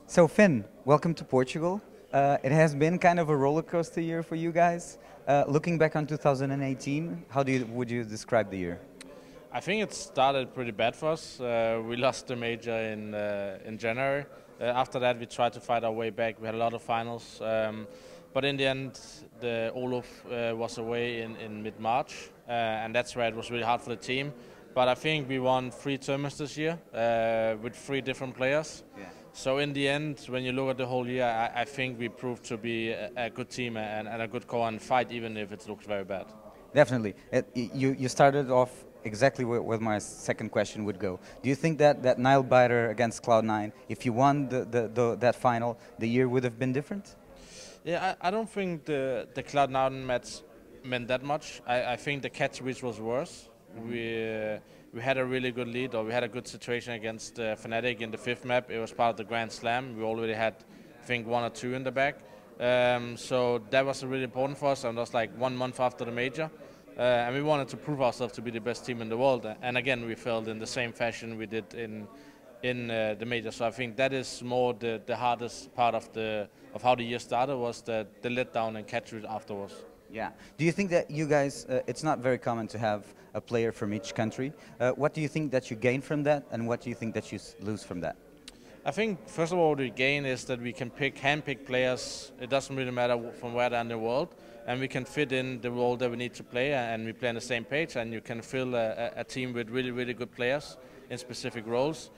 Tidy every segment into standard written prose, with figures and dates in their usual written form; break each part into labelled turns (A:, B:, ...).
A: So Finn, welcome to Portugal. It has been kind of a roller coaster year for you guys. Looking back on 2018, how would you describe the year?
B: I think it started pretty bad for us. We lost the major in January. After that, we tried to fight our way back. We had a lot of finals, but in the end, the Olaf was away in mid-March, and that's where it was really hard for the team. But I think we won 3 tournaments this year with 3 different players.
A: Yeah.
B: So in the end, when you look at the whole year, I think we proved to be a good team and a good core and fight, even if it looks very bad.
A: Definitely. You started off exactly where my second question would go. Do you think that Nile biter against Cloud9, if you won that final, the year would have been different?
B: Yeah, I don't think the Cloud9 match meant that much. I think the catch which was worse. We had a really good lead, or we had a good situation against Fnatic in the 5th map. It was part of the Grand Slam. We already had, I think, 1 or 2 in the back. So that was really important for us, and that was like 1 month after the major. And we wanted to prove ourselves to be the best team in the world. And again, we failed in the same fashion we did in the major. So I think that is more the hardest part of how the year started, was the letdown and catch it afterwards.
A: Yeah. Do you think that you guys, it's not very common to have a player from each country. What do you think that you gain from that, and what do you think that you lose from that?
B: I think, first of all, the gain is that we can handpick players. It doesn't really matter from where they're in the world, and we can fit in the role that we need to play, and we play on the same page, and you can fill a team with really, really good players in specific roles.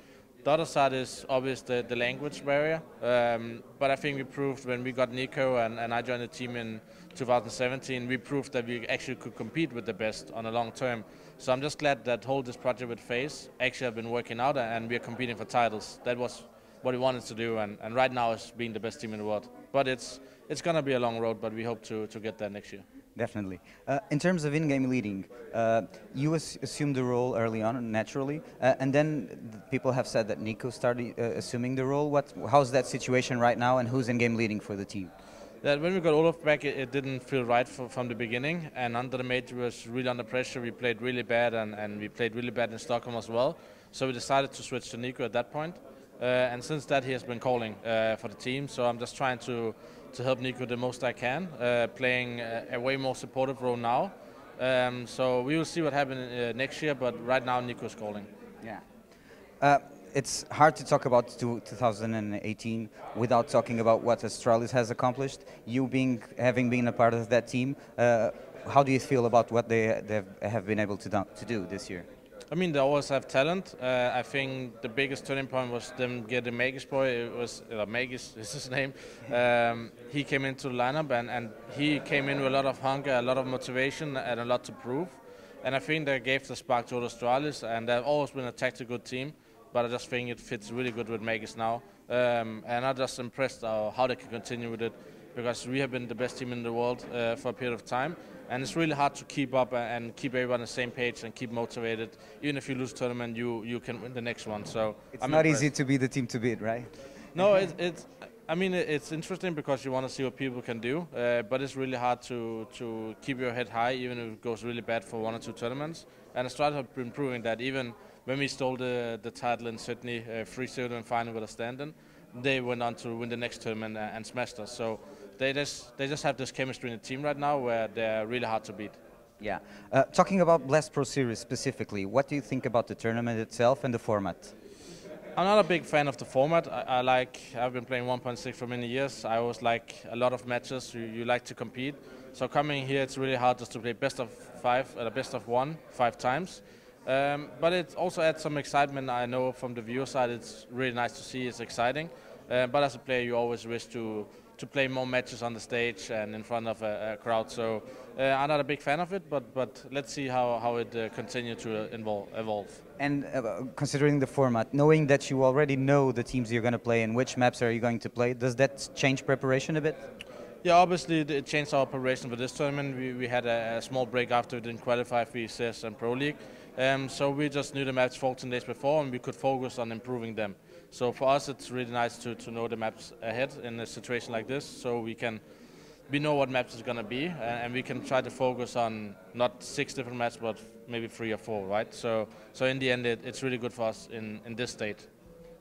B: The other side is obvious the language barrier, but I think we proved when we got Nico and I joined the team in 2017, we proved that we actually could compete with the best on a long term. So I'm just glad that this project with FaZe actually have been working out, and we are competing for titles. That was what we wanted to do, and right now is being the best team in the world. But it's going to be a long road, but we hope to get there next year.
A: Definitely. In terms of in-game leading, you assumed the role early on, naturally, and then people have said that Nico started assuming the role. How's that situation right now, and who's in-game leading for the team?
B: That when we got Olaf back, it didn't feel right from the beginning, and under the major was really under pressure. We played really bad, and we played really bad in Stockholm as well. So we decided to switch to Nico at that point, and since that he has been calling for the team. So I'm just trying to help Nico the most I can, playing a way more supportive role now. So we will see what happens next year, but right now Nico's calling.
A: Yeah. It's hard to talk about 2018 without talking about what Australis has accomplished. You having been a part of that team, how do you feel about what they have been able to do this year?
B: I mean, they always have talent. I think the biggest turning point was them getting Magus boy. It was Magus is his name. He came into the lineup, and he came in with a lot of hunger, a lot of motivation, and a lot to prove. And I think that gave the spark to Australis, and they've always been a tactical team. But I just think it fits really good with Magus now. And I'm just impressed how they can continue with it, because we have been the best team in the world for a period of time. And it's really hard to keep up and keep everyone on the same page and keep motivated. Even if you lose a tournament, you can win the next one. So
A: it's not easy to be the team to beat, right?
B: No, I mean, it's interesting because you want to see what people can do, but it's really hard to keep your head high, even if it goes really bad for 1 or 2 tournaments. And Australia have been proving that even when we stole the title in Sydney, 3-0 in final with a stand-in, they went on to win the next tournament and smashed us. So they just have this chemistry in the team right now where they're really hard to beat.
A: Yeah. Talking about Blast Pro Series specifically, what do you think about the tournament itself and the format?
B: I'm not a big fan of the format. I've been playing 1.6 for many years. I always like a lot of matches. You like to compete. So coming here, it's really hard just to play best of 5 or best of 1 5 times. But it also adds some excitement. I know from the viewer side, it's really nice to see. It's exciting. But as a player, you always wish to play more matches on the stage and in front of a crowd. So I'm not a big fan of it, but let's see how it continues to evolve.
A: And considering the format, knowing that you already know the teams you're going to play and which maps are you going to play, does that change preparation a bit?
B: Yeah, obviously it changed our preparation for this tournament. We had a small break after we didn't qualify for ECS and Pro League. So we just knew the maps 14 days before, and we could focus on improving them. So for us, it's really nice to know the maps ahead in a situation like this, so we know what maps is going to be, and we can try to focus on not 6 different maps, but maybe 3 or 4, right? So in the end, it's really good for us in this state.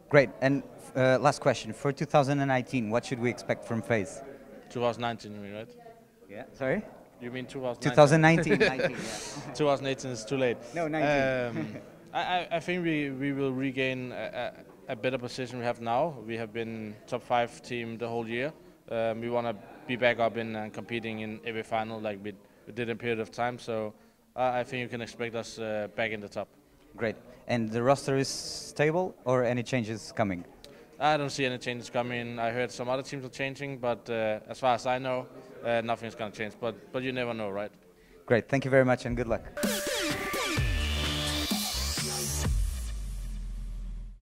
A: Great. And last question for 2019, what should we expect from FaZe?
B: 2019, you mean, right?
A: Yeah. Sorry.
B: You mean 2019?
A: 2019. 19, yeah.
B: 2018 is too late.
A: No, 19.
B: I think we will regain a better position we have now. We have been top 5 team the whole year. We want to be back up in competing in every final like we did in a period of time. So I think you can expect us back in the top.
A: Great. And the roster is stable, or any changes coming?
B: I don't see any changes coming. I heard some other teams are changing, but as far as I know, nothing's going to change. But you never know, right?
A: Great. Thank you very much and good luck.